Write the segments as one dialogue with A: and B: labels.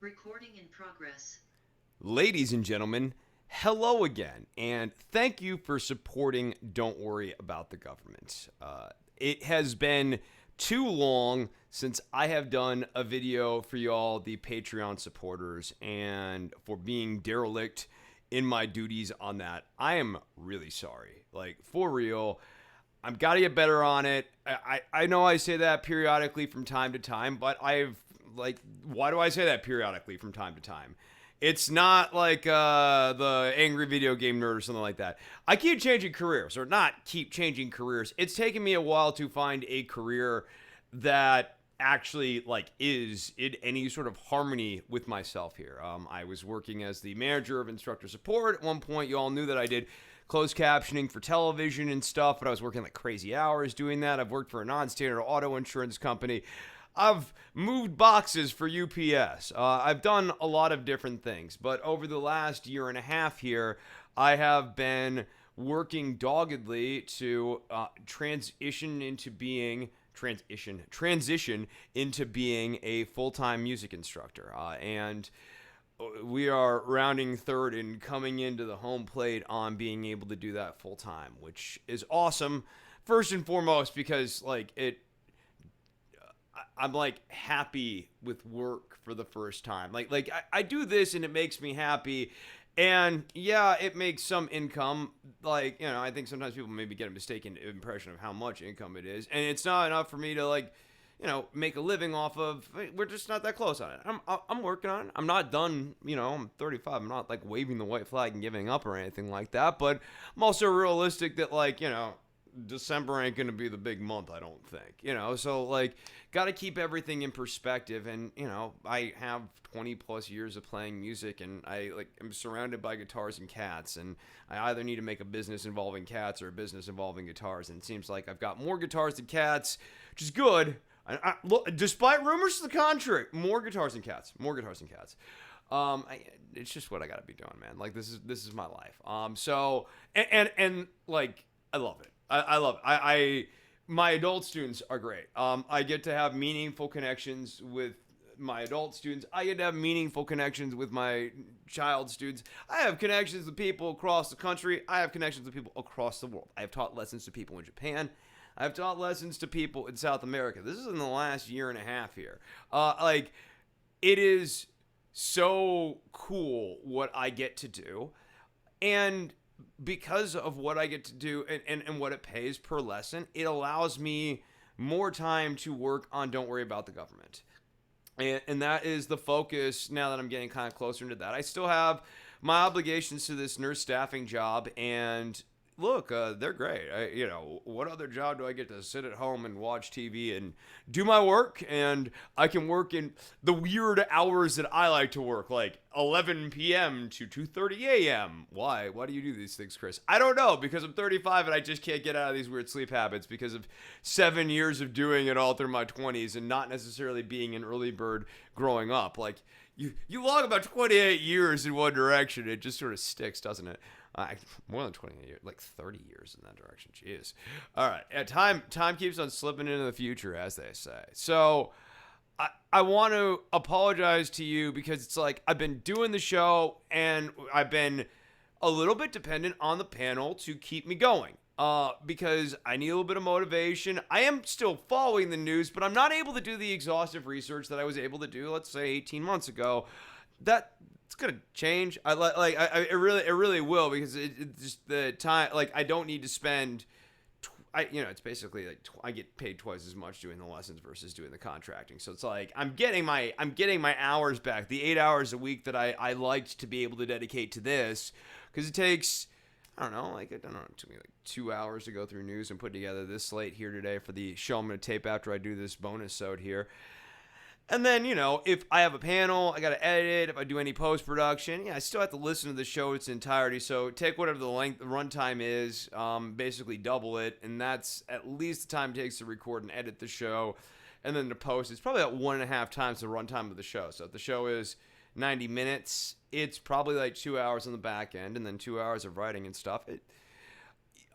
A: Recording in progress.
B: Ladies and gentlemen, hello again, and thank you for supporting Don't Worry About the Government. It has been too long since I have done a video for y'all, the Patreon supporters, and for being derelict in my duties on that. I am really sorry. Like, for real. I've got to get better on it. I know I say that periodically from time to time, but why do I say that periodically from time to time? It's not like the angry video game nerd or something like that. I keep changing careers, or not keep changing careers. It's taken me a while to find a career that actually is in any sort of harmony with myself here. I was working as the manager of instructor support at one point. You all knew that I did closed captioning for television and stuff, but I was working like crazy hours doing that. I've worked for a non-standard auto insurance company. I've moved boxes for UPS. I've done a lot of different things, but over the last year and a half here, I have been working doggedly to transition into being a full-time music instructor. And we are rounding third and coming into the home plate on being able to do that full time, which is awesome. First and foremost, because I'm happy with work for the first time. I do this and it makes me happy. And yeah, it makes some income. I think sometimes people maybe get a mistaken impression of how much income it is. And it's not enough for me to make a living off of. We're just not that close on it. I'm working on it. I'm not done. I'm 35. I'm not waving the white flag and giving up or anything like that. But I'm also realistic that December ain't gonna be the big month, I don't think. So got to keep everything in perspective. And I have 20 plus years of playing music, and I'm surrounded by guitars and cats, and I either need to make a business involving cats or a business involving guitars. And it seems like I've got more guitars than cats, which is good. Look, despite rumors to the contrary, more guitars than cats. It's just what I gotta be doing, man. This is my life. I love it. I love it. My adult students are great. I get to have meaningful connections with my adult students. I get to have meaningful connections with my child students. I have connections with people across the country. I have connections with people across the world. I have taught lessons to people in Japan. I've taught lessons to people in South America. This is in the last year and a half here. It is so cool what I get to do. And because of what I get to do and what it pays per lesson, it allows me more time to work on Don't Worry About the Government. And that is the focus now that I'm getting kind of closer into that. I still have my obligations to this nurse staffing job, and look, they're great. What other job do I get to sit at home and watch TV and do my work? And I can work in the weird hours that I like to work, like 11 p.m. to 2:30 a.m. Why? Why do you do these things, Chris? I don't know, because I'm 35 and I just can't get out of these weird sleep habits because of 7 years of doing it all through my 20s and not necessarily being an early bird growing up. You log about 28 years in one direction, it just sort of sticks, doesn't it? More than 28 years, 30 years in that direction. Jeez. All right. Time keeps on slipping into the future, as they say. So I want to apologize to you because it's I've been doing the show and I've been a little bit dependent on the panel to keep me going. Because I need a little bit of motivation. I am still following the news, but I'm not able to do the exhaustive research that I was able to do, let's say, 18 months ago. It's gonna change. It really will, because it just the time. I don't need to spend. It's basically I get paid twice as much doing the lessons versus doing the contracting. So it's I'm getting my hours back, the 8 hours a week that I liked to be able to dedicate to this, because it takes. I don't know, it took me 2 hours to go through news and put together this slate here today for the show I'm going to tape after I do this bonus-sode here. And then, if I have a panel, I got to edit it. If I do any post-production, I still have to listen to the show in its entirety. So take whatever the runtime is, basically double it, and that's at least the time it takes to record and edit the show. And then to post, it's probably about 1.5 times the runtime of the show. So if the show is 90 minutes, it's probably 2 hours on the back end and then 2 hours of writing and stuff.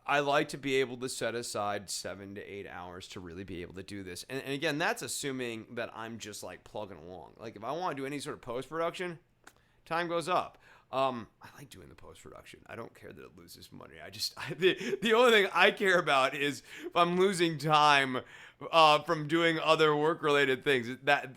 B: I like to be able to set aside 7 to 8 hours to really be able to do this. And again, that's assuming that I'm just like plugging along. Like if I want to do any sort of post-production, time goes up. I like doing the post-production. I don't care that it loses money. The only thing I care about is if I'm losing time from doing other work-related things.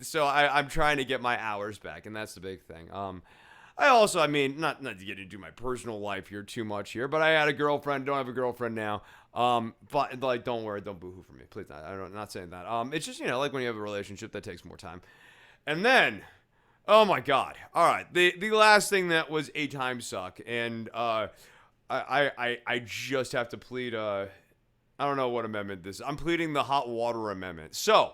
B: So I'm trying to get my hours back, and that's the big thing. I mean, not to get into my personal life here too much here, but I had a girlfriend. Don't have a girlfriend now. But like, don't worry, don't boohoo for me, please. I'm not saying that. It's just like when you have a relationship that takes more time, and then. Oh my God! All right, the last thing that was a time suck, and I just have to plead. I don't know what amendment this is. I'm pleading the hot water amendment. So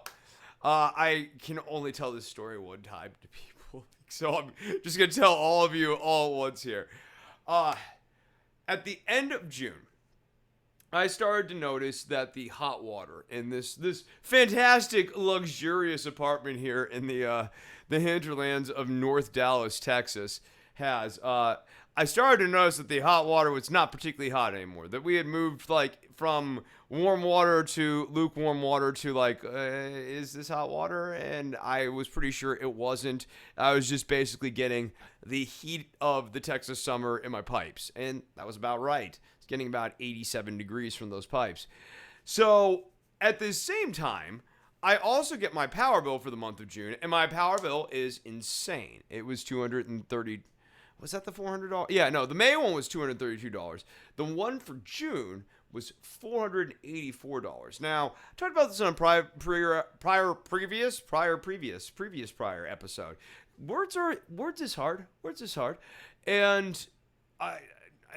B: I can only tell this story one time to people, so I'm just gonna tell all of you all at once here. At the end of June, I started to notice that the hot water in this fantastic, luxurious apartment here in the hinterlands of North Dallas, Texas, has. I started to notice that the hot water was not particularly hot anymore. That we had moved like from warm water to lukewarm water to like, is this hot water? And I was pretty sure it wasn't. I was just basically getting the heat of the Texas summer in my pipes, and that was about right. It's getting about 87 degrees from those pipes. So at the same time, I also get my power bill for the month of June, and my power bill is insane. It was $230. Was that the $400? Yeah, no, the May one was $232. The one for June was $484. Now, I talked about this on a previous episode. Words is hard. And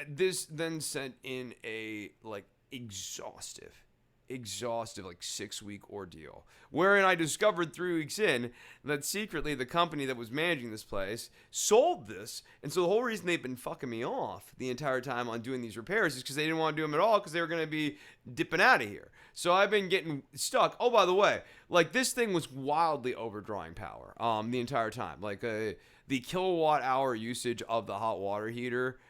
B: this then sent in a like exhaustive like 6-week ordeal, wherein I discovered 3 weeks in that secretly the company that was managing this place sold this, and so the whole reason they've been fucking me off the entire time on doing these repairs is because they didn't want to do them at all because they were going to be dipping out of here. So I've been getting stuck. Oh, by the way, like this thing was wildly overdrawing power the entire time. Like the kilowatt hour usage of the hot water heater,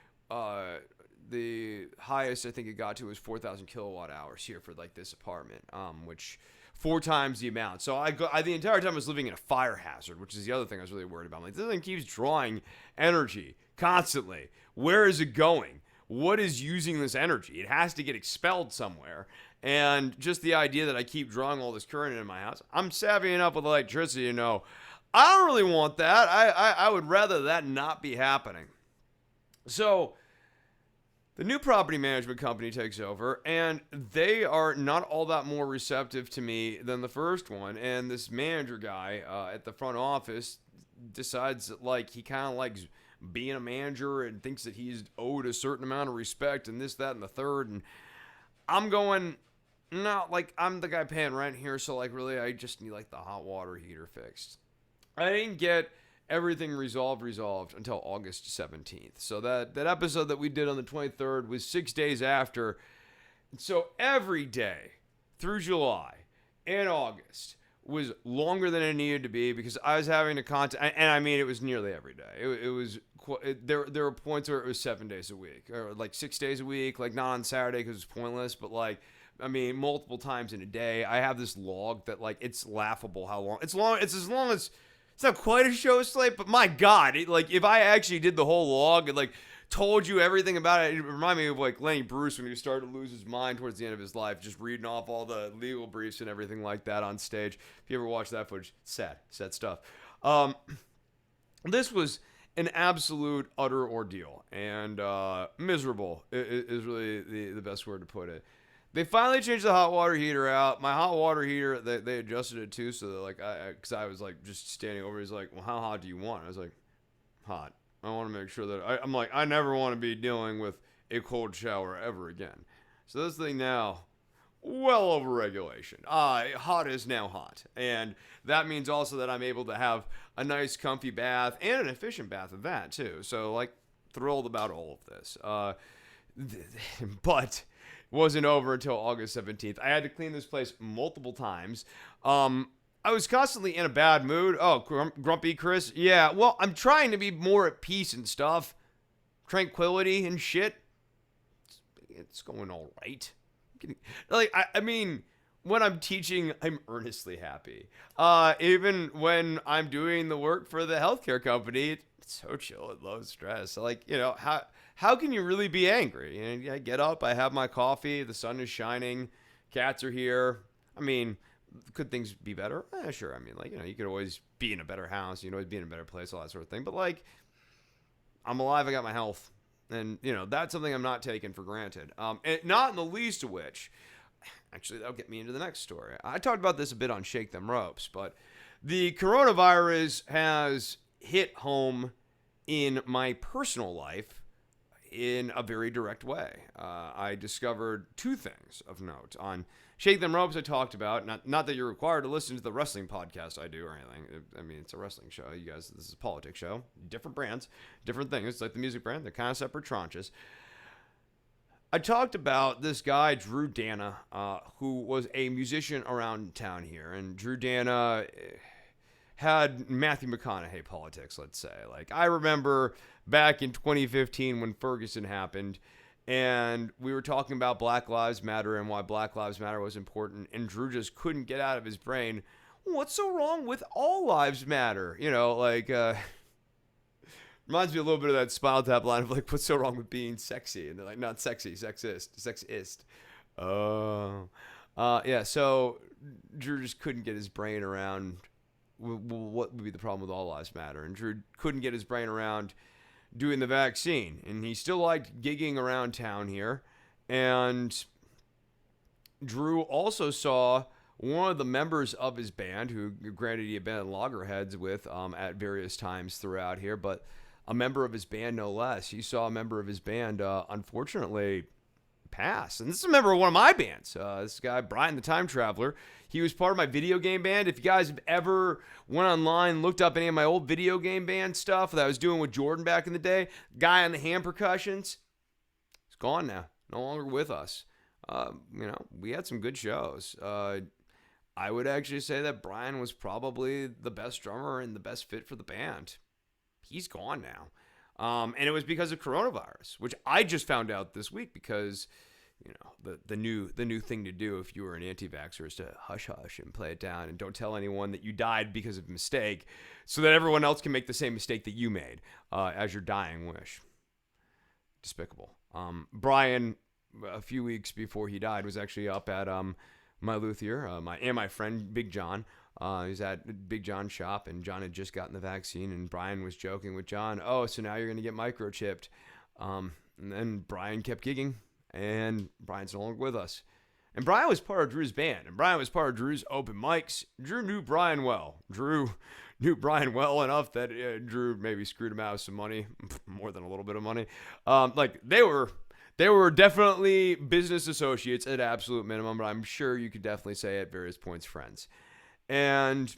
B: the highest I think it got to was 4,000 kilowatt hours here for like this apartment, which 4 times the amount. So I the entire time I was living in a fire hazard, which is the other thing I was really worried about. I'm like, this thing keeps drawing energy constantly. Where is it going? What is using this energy? It has to get expelled somewhere. And just the idea that I keep drawing all this current in my house, I'm savvy enough with electricity to know I don't really want that. I would rather that not be happening. So the new property management company takes over, and they are not all that more receptive to me than the first one. And this manager guy at the front office decides that, like, he kind of likes being a manager and thinks that he's owed a certain amount of respect and this, that, and the third. And I'm going, no, like, I'm the guy paying rent here, so, like, really, I just need, like, the hot water heater fixed. I didn't get everything resolved until August 17th. So that episode that we did on the 23rd was 6 days after. And so every day through July and August was longer than it needed to be because I was having to contact, and I mean, it was nearly every day. There were points where it was 7 days a week or like 6 days a week, like not on Saturday because it's pointless, but like, I mean, multiple times in a day. I have this log that like, it's laughable how long. It's as long as, it's not quite a show slate, but my God, like if I actually did the whole log and like told you everything about it, it reminded me of like Lenny Bruce when he started to lose his mind towards the end of his life, just reading off all the legal briefs and everything like that on stage. If you ever watch that footage, sad stuff. This was an absolute utter ordeal, and miserable is really the best word to put it. They finally changed the hot water heater out. My hot water heater, they adjusted it too, so that like, because I was like just standing over. He's like, well, how hot do you want? I was like, hot. I want to make sure that I'm like, I never want to be dealing with a cold shower ever again. So this thing now, well over regulation. Hot is now hot, and that means also that I'm able to have a nice, comfy bath and an efficient bath of that too. So like, thrilled about all of this. But wasn't over until August 17th. I had to clean this place multiple times. I was constantly in a bad mood. Oh, grumpy Chris. Yeah, well, I'm trying to be more at peace and stuff. Tranquility and shit. it's going all right. Like, I mean, when I'm teaching, I'm earnestly happy. Even when I'm doing the work for the healthcare company, it's so chill and low stress. So, like, how can you really be angry? I get up, I have my coffee, the sun is shining, cats are here. I mean, could things be better? Sure. I mean, like, you could always be in a better house, you can always be in a better place, all that sort of thing. But, like, I'm alive, I got my health. And, that's something I'm not taking for granted. And not in the least of which, actually, that'll get me into the next story. I talked about this a bit on Shake Them Ropes, but the coronavirus has hit home in my personal life in a very direct way. I discovered two things of note. On Shake Them Ropes, I talked about, not that you're required to listen to the wrestling podcast I do or anything. I mean, it's a wrestling show. You guys, this is a politics show. Different brands, different things. It's like the music brand. They're kind of separate tranches. I talked about this guy, Drew Dana, who was a musician around town here. And Drew Dana had Matthew McConaughey politics, let's say. Like, I remember back in 2015 when Ferguson happened, and we were talking about Black Lives Matter and why Black Lives Matter was important, and Drew just couldn't get out of his brain, what's so wrong with all lives matter? Reminds me a little bit of that Spinal Tap line of, like, what's so wrong with being sexy? And they're like, not sexy, sexist. Yeah, so Drew just couldn't get his brain around what would be the problem with all lives matter. And Drew couldn't get his brain around doing the vaccine. And he still liked gigging around town here. And Drew also saw one of the members of his band, who granted he had been in loggerheads with at various times throughout here, but a member of his band no less. He saw a member of his band, unfortunately, pass. And this is a member of one of my bands. This guy, Brian the Time Traveler. He was part of my video game band. If you guys have ever went online, looked up any of my old video game band stuff that I was doing with Jordan back in the day, guy on the hand percussions, he's gone now. No longer with us. We had some good shows. I would actually say that Brian was probably the best drummer and the best fit for the band. He's gone now. And it was because of coronavirus, which I just found out this week because, the new thing to do if you were an anti-vaxxer is to hush and play it down and don't tell anyone that you died because of a mistake so that everyone else can make the same mistake that you made as your dying wish. Despicable. Brian, a few weeks before he died, was actually up at my luthier, my friend Big John. He was at Big John's shop, and John had just gotten the vaccine, and Brian was joking with John, so now you're going to get microchipped. And then Brian kept gigging, and Brian's no longer with us. And Brian was part of Drew's band, and Brian was part of Drew's open mics. Drew knew Brian well. Drew knew Brian well enough that Drew maybe screwed him out of some money, more than a little bit of money. They were definitely business associates at absolute minimum, but I'm sure you could definitely say at various points friends. And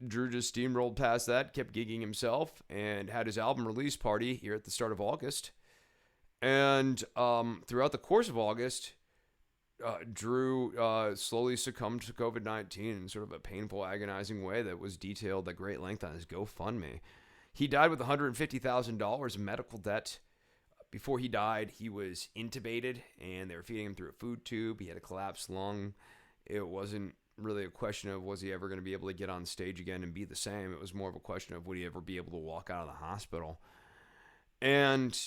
B: Drew just steamrolled past that, kept gigging himself, and had his album release party here at the start of August. And throughout the course of August, Drew slowly succumbed to COVID-19 in sort of a painful, agonizing way that was detailed at great length on his GoFundMe. He died with $150,000 in medical debt. Before he died, he was intubated, and they were feeding him through a food tube. He had a collapsed lung. It wasn't really a question of was he ever going to be able to get on stage again and be the same. It was more of a question of would he ever be able to walk out of the hospital. And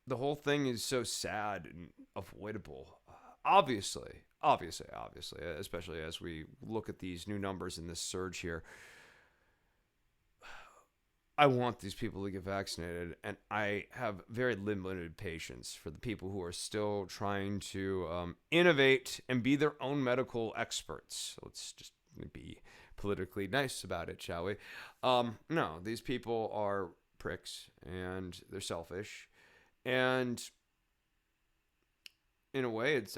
B: the whole thing is so sad and avoidable. Obviously, especially as we look at these new numbers in this surge here. I want these people to get vaccinated, and I have very limited patience for the people who are still trying to innovate and be their own medical experts. Let's just be politically nice about it, shall we? No, these people are pricks, and they're selfish, and in a way, it's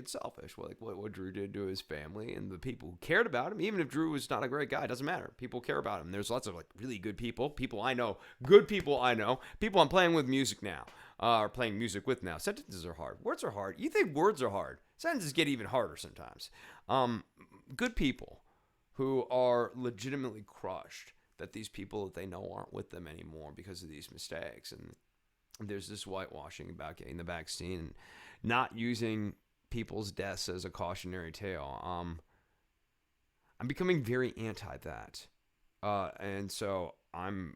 B: selfish. Like what Drew did to his family and the people who cared about him. Even if Drew was not a great guy, it doesn't matter. People care about him. There's lots of really good people I know, good people I know, people I'm playing with music now, or playing music with now. Sentences are hard. Words are hard. You think words are hard? Sentences get even harder sometimes. Good people who are legitimately crushed that these people that they know aren't with them anymore because of these mistakes. And there's this whitewashing about getting the vaccine and not using people's deaths as a cautionary tale. I'm becoming very anti that. And so I'm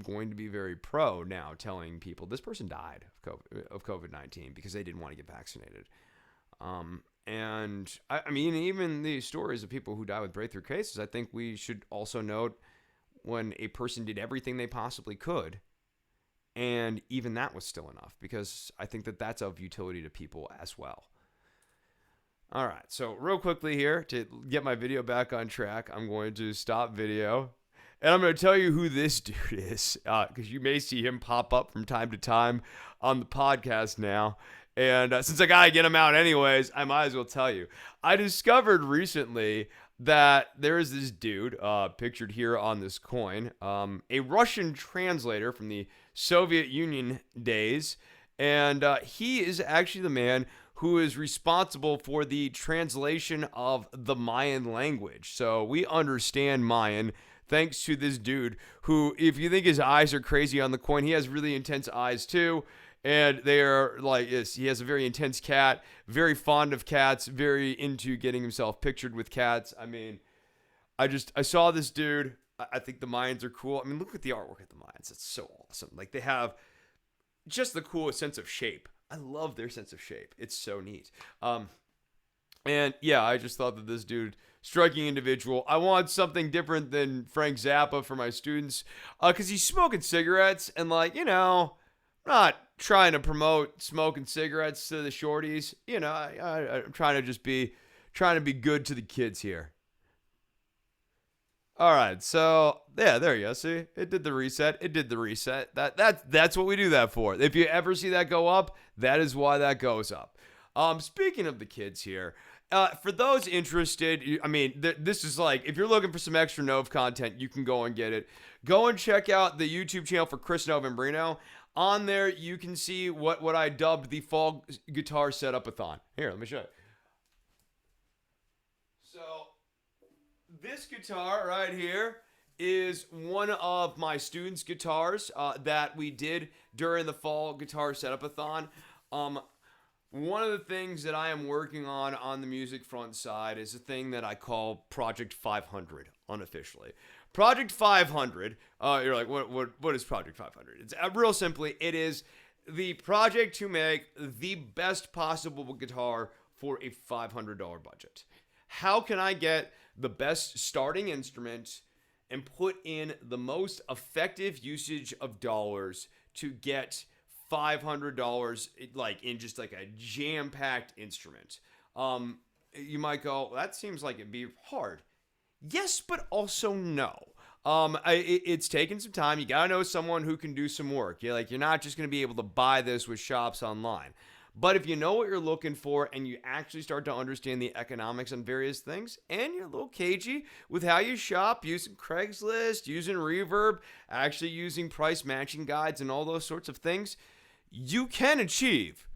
B: going to be very pro now telling people this person died of COVID-19 because they didn't want to get vaccinated. And I mean, even the stories of people who die with breakthrough cases, I think we should also note when a person did everything they possibly could, and even that was still enough, because I think that that's of utility to people as well. All right, so real quickly here, to get my video back on track, I'm going to stop video, and I'm going to tell you who this dude is, because you may see him pop up from time to time on the podcast now. And since I got to get him out anyways, I might as well tell you. I discovered recently that there is this dude, pictured here on this coin, a Russian translator from the Soviet Union days. And he is actually the man who is responsible for the translation of the Mayan language. So we understand Mayan thanks to this dude who, if you think his eyes are crazy on the coin, he has really intense eyes too. And they are like, he has a very intense cat, very fond of cats, very into getting himself pictured with cats. I mean, I saw this dude. I think the Mayans are cool. I mean, look at the artwork of the Mayans. It's so awesome. Like, they have just the coolest sense of shape. I love their sense of shape. It's so neat. And yeah, I just thought that this dude, striking individual. I want something different than Frank Zappa for my students, because he's smoking cigarettes, and like, you know, I'm not trying to promote smoking cigarettes to the shorties. You know, I'm trying to just be good to the kids here. All right, so yeah, there you go. See, it did the reset. It did the reset. That's what we do that for. If you ever see that go up, that is why that goes up. Speaking of the kids here, for those interested, I mean, this is like, if you're looking for some extra Nove content, you can go and get it. Go and check out the YouTube channel for Chris Novembrino. On there, you can see what I dubbed the fall guitar setup-a-thon. Here, let me show you. So, this guitar right here is one of my students' guitars that we did during the fall guitar setup-a-thon. One of the things that I am working on the music front side is a thing that I call Project 500 unofficially. Project 500, you're like, what is Project 500? It's real simply, it is the project to make the best possible guitar for a $500 budget. How can I get the best starting instrument and put in the most effective usage of dollars to get $500 like in just like a jam-packed instrument? You might go, well, that seems like it'd be hard. Yes, but also no. It's taken some time. You gotta know someone who can do some work. You're not just gonna be able to buy this with shops online. But if you know what you're looking for and you actually start to understand the economics on various things, and you're a little cagey with how you shop, using Craigslist, using Reverb, actually using price matching guides and all those sorts of things, you can achieve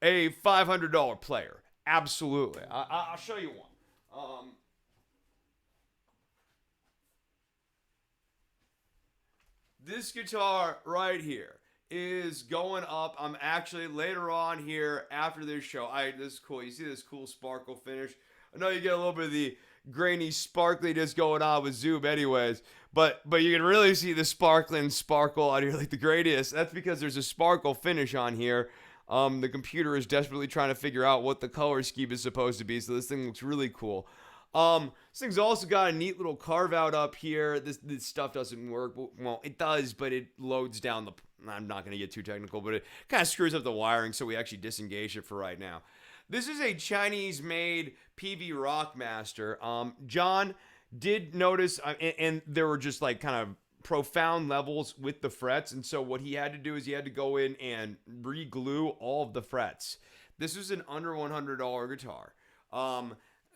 B: a $500 player. Absolutely. I'll show you one. This guitar right here is going up. I'm actually later on here after this show. This is cool. You see this cool sparkle finish? I know you get a little bit of the grainy sparkliness going on with Zoom anyways, but you can really see the sparkling sparkle on here like the greatest. That's because there's a sparkle finish on here. The computer is desperately trying to figure out what the color scheme is supposed to be, so this thing looks really cool. This thing's also got a neat little carve out up here. This stuff doesn't work. Well, it does, but it loads down I'm not going to get too technical, but it kind of screws up the wiring, so we actually disengage it for right now. This is a Chinese-made PV Rockmaster. John did notice, and there were just like kind of profound levels with the frets, and so what he had to do is he had to go in and re-glue all of the frets. This is an under $100 guitar.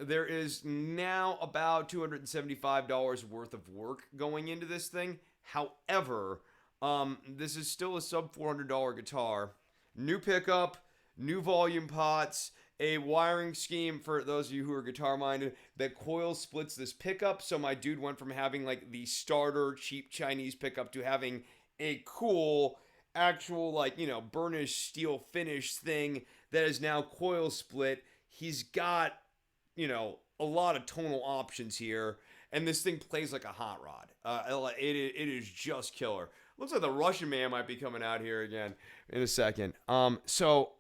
B: There is now about $275 worth of work going into this thing. However, this is still a sub $400 guitar. New pickup, new volume pots, a wiring scheme for those of you who are guitar minded that coil splits this pickup. So my dude went from having like the starter cheap Chinese pickup to having a cool actual, like, burnished steel finish thing that is now coil split. He's got, a lot of tonal options here. And this thing plays like a hot rod. It is just killer. Looks like the Russian man might be coming out here again in a second. So,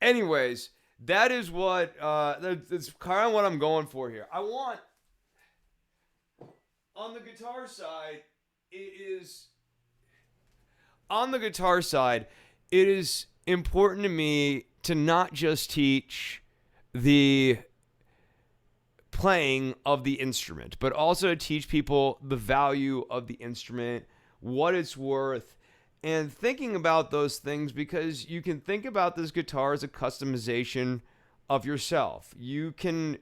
B: anyways, that is that's kind of what I'm going for here. I want, on the guitar side, it is important to me to not just teach the playing of the instrument, but also to teach people the value of the instrument, what it's worth, and thinking about those things, because you can think about this guitar as a customization of yourself. You can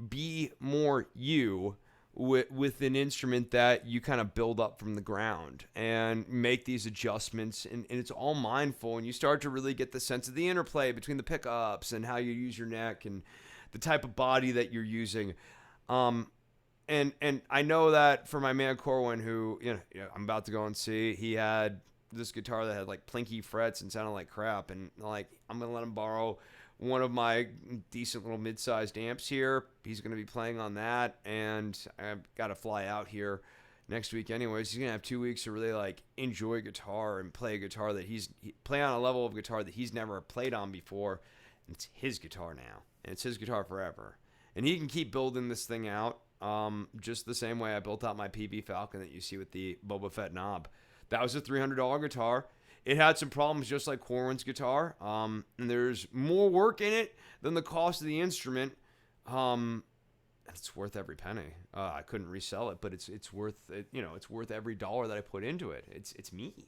B: be more you with an instrument that you kind of build up from the ground and make these adjustments, and it's all mindful, and you start to really get the sense of the interplay between the pickups and how you use your neck and the type of body that you're using. And I know that for my man Corwin, who I'm about to go and see, he had this guitar that had like plinky frets and sounded like crap, and like, I'm gonna let him borrow one of my decent little mid-sized amps here. He's gonna be playing on that, and I've got to fly out here next week anyways. He's gonna have 2 weeks to really like enjoy guitar and play a guitar that play on a level of guitar that he's never played on before. And it's his guitar now, and it's his guitar forever, and he can keep building this thing out, just the same way I built out my PB Falcon that you see with the Boba Fett knob. That was a $300 guitar. It had some problems just like Corwin's guitar, and there's more work in it than the cost of the instrument. It's worth every penny. I couldn't resell it, but it's worth it. It's worth every dollar that I put into it. It's me.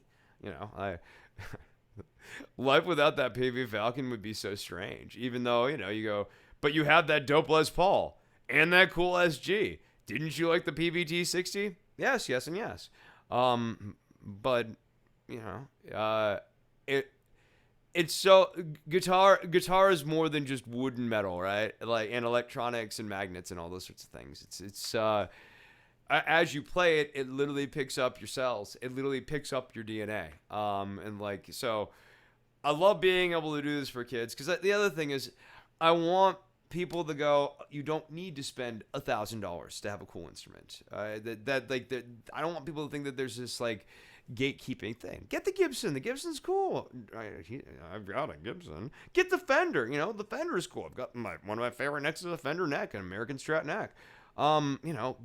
B: Life without that PV Falcon would be so strange. Even though you go, but you have that dope Les Paul and that cool SG. Didn't you like the PVT 60? Yes, and yes. But it's so guitar is more than just wood and metal, right? Like, and electronics and magnets and all those sorts of things. It's as you play it, it literally picks up your cells. It literally picks up your DNA. And like, so I love being able to do this for kids, because the other thing is, I want people to go, you don't need to spend $1,000 to have a cool instrument. I don't want people to think that there's this like gatekeeping thing. Get the Gibson. The Gibson's cool. I've got a Gibson. Get the Fender. The Fender is cool. I've got one of my favorite necks is a Fender neck, an American Strat neck.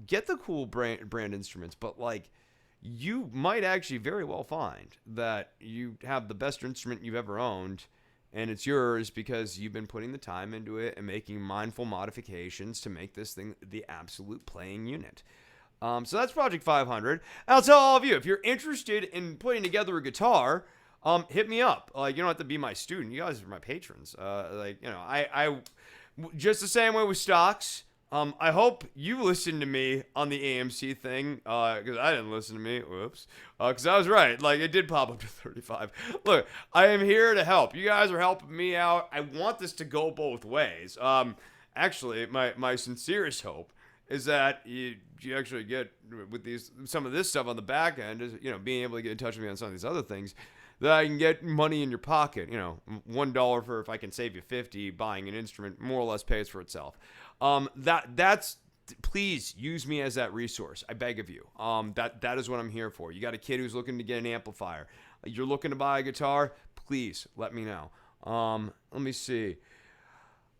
B: Get the cool brand instruments, but like, you might actually very well find that you have the best instrument you've ever owned, and it's yours because you've been putting the time into it and making mindful modifications to make this thing the absolute playing unit. So that's Project 500. I'll tell all of you, if you're interested in putting together a guitar, hit me up. Like, you don't have to be my student. You guys are my patrons. I just the same way with stocks. I hope you listened to me on the AMC thing, because I didn't listen to me. Whoops. Because I was right. Like, it did pop up to 35. Look, I am here to help. You guys are helping me out. I want this to go both ways. Actually, my sincerest hope is that you actually get with some of this stuff on the back end, is being able to get in touch with me on some of these other things, that I can get money in your pocket. $1 for if I can save you 50 buying an instrument, more or less pays for itself. That's please use me as that resource. I beg of you. That is what I'm here for. You got a kid who's looking to get an amplifier. You're looking to buy a guitar. Please let me know. Let me see.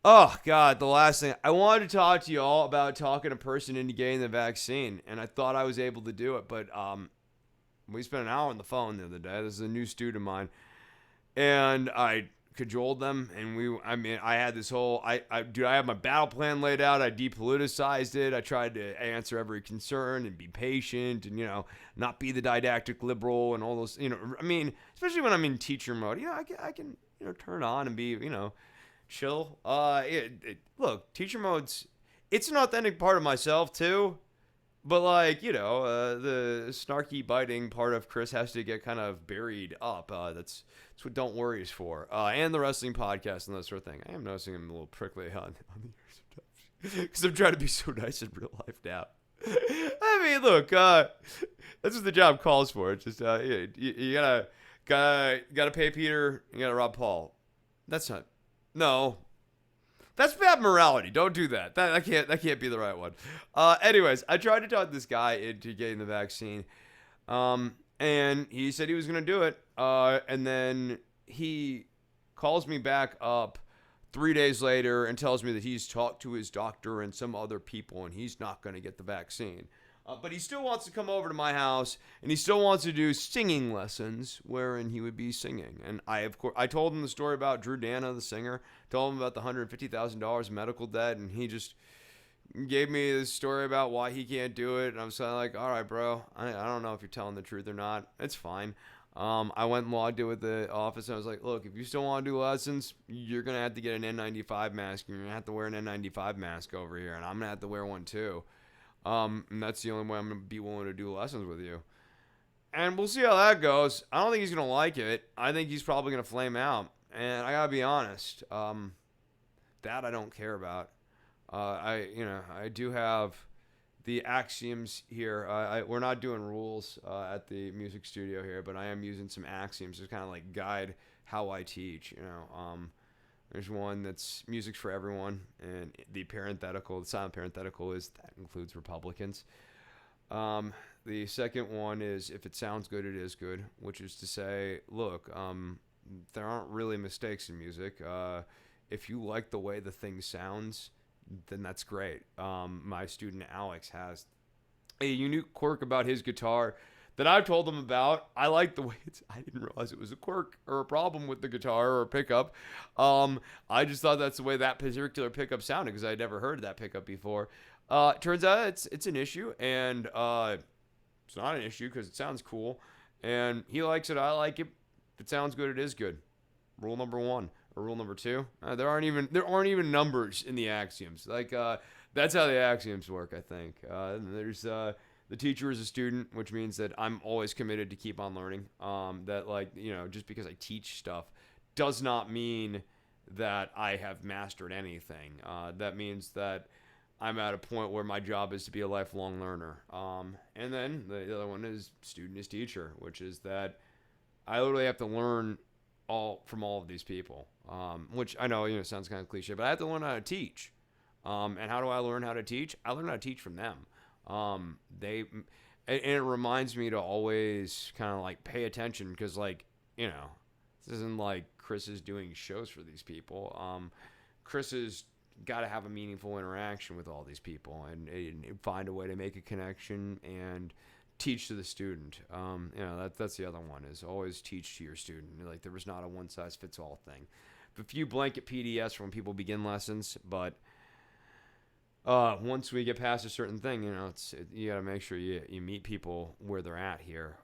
B: Oh, God, the last thing. I wanted to talk to you all about talking a person into getting the vaccine, and I thought I was able to do it, but we spent an hour on the phone the other day. This is a new student of mine, and I cajoled them, and I had this whole, I have my battle plan laid out. I depoliticized it. I tried to answer every concern and be patient and, not be the didactic liberal and all those, especially when I'm in teacher mode, I can turn on and be, chill. Look, teacher mode's, it's an authentic part of myself too, but like, the snarky biting part of Chris has to get kind of buried up. That's what Don't Worry is for. And the wrestling podcast and that sort of thing. I am noticing I'm a little prickly on the ears sometimes, because I'm trying to be so nice in real life now. I mean, look, that's what the job calls for. It's just, you gotta Gotta pay Peter, you gotta rob Paul. That's not, no. That's bad morality. Don't do that. That can't be the right one. Anyways, I tried to talk this guy into getting the vaccine. And he said he was going to do it. And then he calls me back up 3 days later and tells me that he's talked to his doctor and some other people and he's not going to get the vaccine. But he still wants to come over to my house and he still wants to do singing lessons wherein he would be singing. And I told him the story about Drew Dana, the singer, told him about the $150,000 medical debt, and he just gave me this story about why he can't do it. And I'm like, all right, bro, I don't know if you're telling the truth or not. It's fine. I went and logged it with the office and I was like, look, if you still want to do lessons, you're going to have to get an N95 mask and you're going to have to wear an N95 mask over here. And I'm going to have to wear one too. And that's the only way I'm going to be willing to do lessons with you. And we'll see how that goes. I don't think he's going to like it. I think he's probably going to flame out. And I got to be honest, that I don't care about. I do have the axioms here. We're not doing rules at the music studio here, but I am using some axioms to kind of like guide how I teach. There's one that's music's for everyone, and the silent parenthetical is that includes Republicans. The second one is if it sounds good, it is good, which is to say, look, there aren't really mistakes in music. If you like the way the thing sounds, then that's great. My student Alex has a unique quirk about his guitar that I've told him about. I like the way I didn't realize it was a quirk or a problem with the guitar or a pickup. I just thought that's the way that particular pickup sounded because I'd never heard that pickup before. Turns out it's an issue, and it's not an issue because it sounds cool, and he likes it. I like it. If it sounds good, it is good. Rule number 1. Or rule number 2, there aren't even numbers in the axioms. That's how the axioms work, I think. There's the teacher is a student, which means that I'm always committed to keep on learning. Just because I teach stuff does not mean that I have mastered anything. That means that I'm at a point where my job is to be a lifelong learner. And then the other one is student is teacher, which is that I literally have to learn from all of these people, which I know, sounds kind of cliche, but I have to learn how to teach. And how do I learn how to teach? I learn how to teach from them. And it reminds me to always kind of like pay attention because this isn't like Chris is doing shows for these people. Chris has got to have a meaningful interaction with all these people and find a way to make a connection and teach to the student. That's the other one is always teach to your student. Like there was not a one size fits all thing. A few blanket PDFs for when people begin lessons, but once we get past a certain thing, you got to make sure you meet people where they're at here.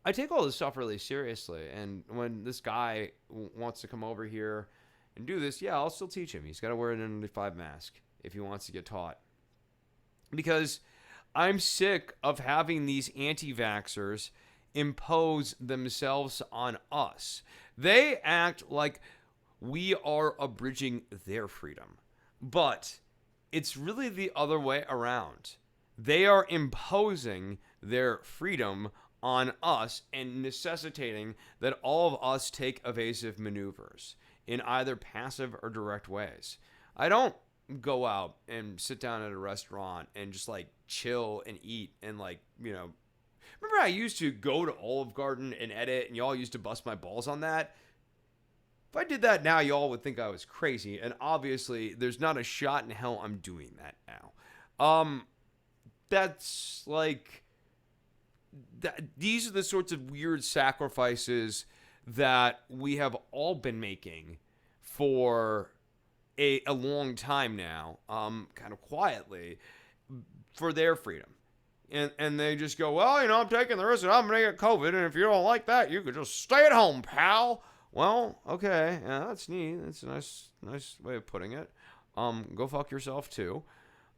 B: I take all this stuff really seriously, and when this guy wants to come over here and do this, I'll still teach him. He's got to wear an N95 mask if he wants to get taught, because I'm sick of having these anti-vaxxers impose themselves on us. They act like we are abridging their freedom, but it's really the other way around. They are imposing their freedom on us and necessitating that all of us take evasive maneuvers in either passive or direct ways. I don't go out and sit down at a restaurant and just chill and eat and remember I used to go to Olive Garden and edit and y'all used to bust my balls on that? If I did that now, y'all would think I was crazy, and obviously there's not a shot in hell I'm doing that now. That's these are the sorts of weird sacrifices that we have all been making for a long time now, kind of quietly, for their freedom. And they just go, well, I'm taking the risk and I'm going to get COVID, and if you don't like that, you could just stay at home, pal. Well, okay, yeah, that's neat. That's a nice way of putting it. Go fuck yourself too.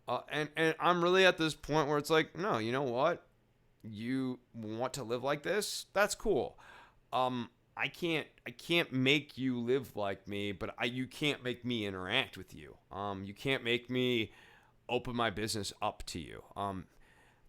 B: And I'm really at this point where it's like, no, you know what? You want to live like this? That's cool. I can't make you live like me, but you can't make me interact with you. You can't make me open my business up to you.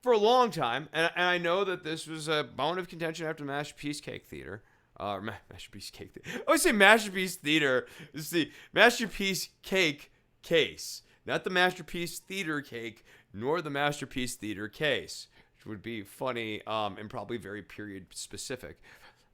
B: for a long time, and I know that this was a bone of contention after Masterpiece Cake Theater. Masterpiece Cake Theater. I always say Masterpiece Theater. It's the Masterpiece Cake case. Not the Masterpiece Theater cake, nor the Masterpiece Theater case. Which would be funny and probably very period specific.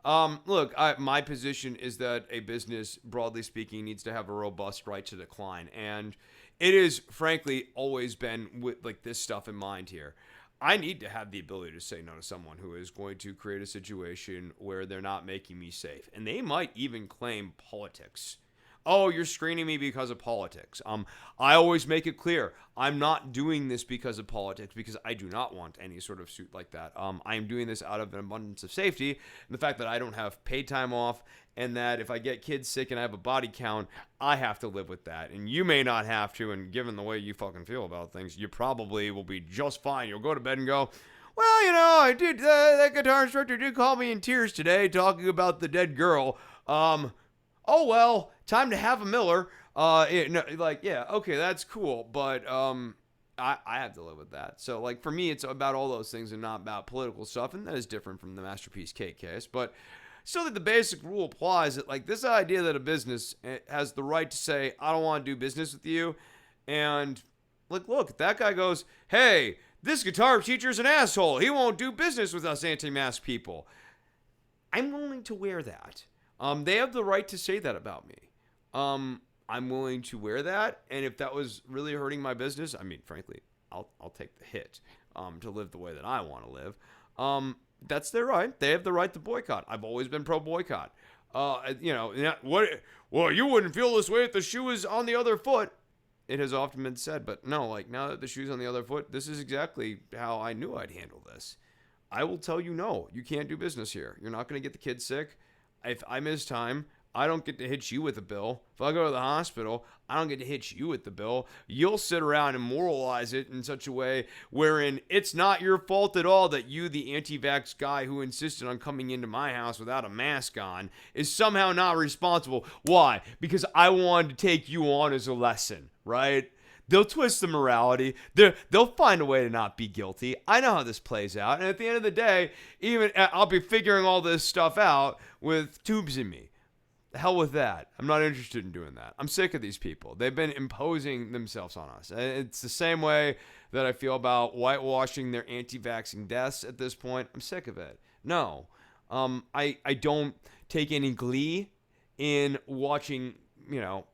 B: Look, my position is that a business, broadly speaking, needs to have a robust right to decline. And it is, frankly, always been with like this stuff in mind here. I need to have the ability to say no to someone who is going to create a situation where they're not making me safe. And they might even claim politics. Oh, you're screening me because of politics. I always make it clear, I'm not doing this because of politics, because I do not want any sort of suit like that. I am doing this out of an abundance of safety, and the fact that I don't have paid time off, and that if I get kids sick and I have a body count, I have to live with that. And you may not have to, and given the way you fucking feel about things, you probably will be just fine. You'll go to bed and go, well, you know, I did, that guitar instructor did call me in tears today talking about the dead girl. Oh, well, time to have a Miller. Yeah, okay, that's cool, but I have to live with that. So, like, for me, it's about all those things and not about political stuff, and that is different from the Masterpiece Cake case. But still, that the basic rule applies that, like, this idea that a business has the right to say, I don't want to do business with you, and, like, look, that guy goes, hey, this guitar teacher's an asshole. He won't do business with us anti-mask people. I'm willing to wear that. They have the right to say that about me. I'm willing to wear that, and if that was really hurting my business, I mean, frankly, I'll take the hit to live the way that I want to live. That's their right. They have the right to boycott. I've always been pro-boycott. Well, you wouldn't feel this way if the shoe is on the other foot. It has often been said, but no, like, now that the shoe's on the other foot, this is exactly how I knew I'd handle this. I will tell you, no, you can't do business here. You're not going to get the kids sick. If I miss time, I don't get to hit you with a bill. If I go to the hospital, I don't get to hit you with the bill. You'll sit around and moralize it in such a way wherein it's not your fault at all that you, the anti-vax guy who insisted on coming into my house without a mask on, is somehow not responsible. Why? Because I wanted to take you on as a lesson, right? They'll twist the morality. They'll find a way to not be guilty. I know how this plays out. And at the end of the day, even I'll be figuring all this stuff out with tubes in me. The hell with that. I'm not interested in doing that. I'm sick of these people. They've been imposing themselves on us. It's the same way that I feel about whitewashing their anti-vaxxing deaths at this point. I'm sick of it. No. I don't take any glee in watching,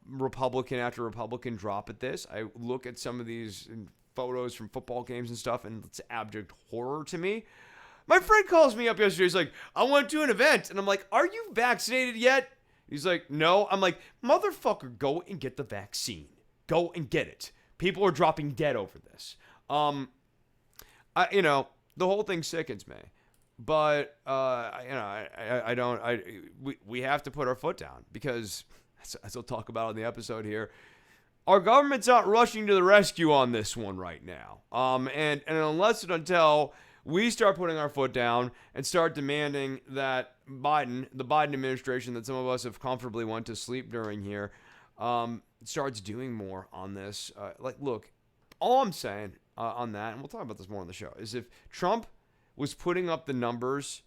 B: Republican after Republican drop at this. I look at some of these photos from football games and stuff, and it's abject horror to me. My friend calls me up yesterday. He's like, I went to an event. And I'm like, are you vaccinated yet? He's like, no. I'm like, motherfucker, go and get the vaccine. Go and get it. People are dropping dead over this. The whole thing sickens me. But, we have to put our foot down because, as I'll talk about on the episode here, our government's not rushing to the rescue on this one right now. And unless and until we start putting our foot down and start demanding that the Biden administration that some of us have comfortably went to sleep during here, starts doing more on this. Look, all I'm saying on that, and we'll talk about this more on the show, is if Trump was putting up the numbers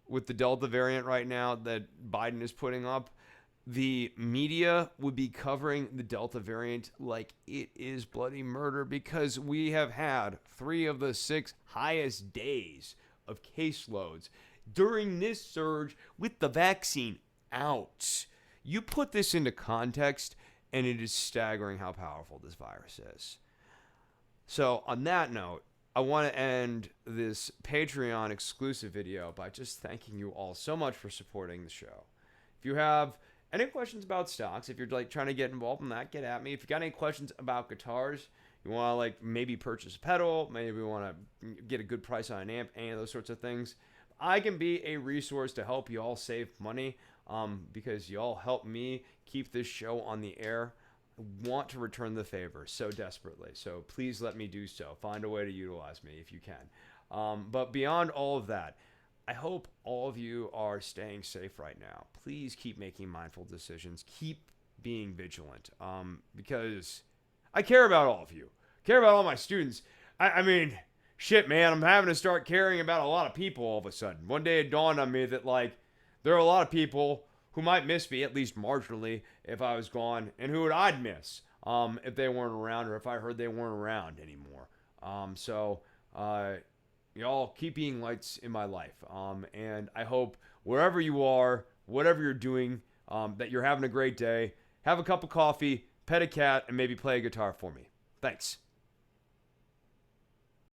B: with the Delta variant right now that Biden is putting up, the media would be covering the Delta variant like it is bloody murder, because we have had 3 of the 6 highest days of caseloads during this surge with the vaccine out. You put this into context, and it is staggering how powerful this virus is. So on that note, I want to end this Patreon exclusive video by just thanking you all so much for supporting the show. If you have any questions about stocks, if you're trying to get involved in that, get at me. If you got any questions about guitars, you want to maybe purchase a pedal, maybe you want to get a good price on an amp, any of those sorts of things, I can be a resource to help you all save money, because you all help me keep this show on the air. I want to return the favor so desperately, so please let me do so. Find a way to utilize me if you can. But beyond all of that, I hope all of you are staying safe right now. Please keep making mindful decisions. Keep being vigilant, because I care about all of you. I care about all my students. I mean, shit, man, I'm having to start caring about a lot of people all of a sudden. One day it dawned on me that, like, there are a lot of people who might miss me, at least marginally, if I was gone, and who would I'd miss if they weren't around, or if I heard they weren't around anymore. Y'all keep being lights in my life. And I hope wherever you are, whatever you're doing, that you're having a great day. Have a cup of coffee, pet a cat, and maybe play a guitar for me. Thanks.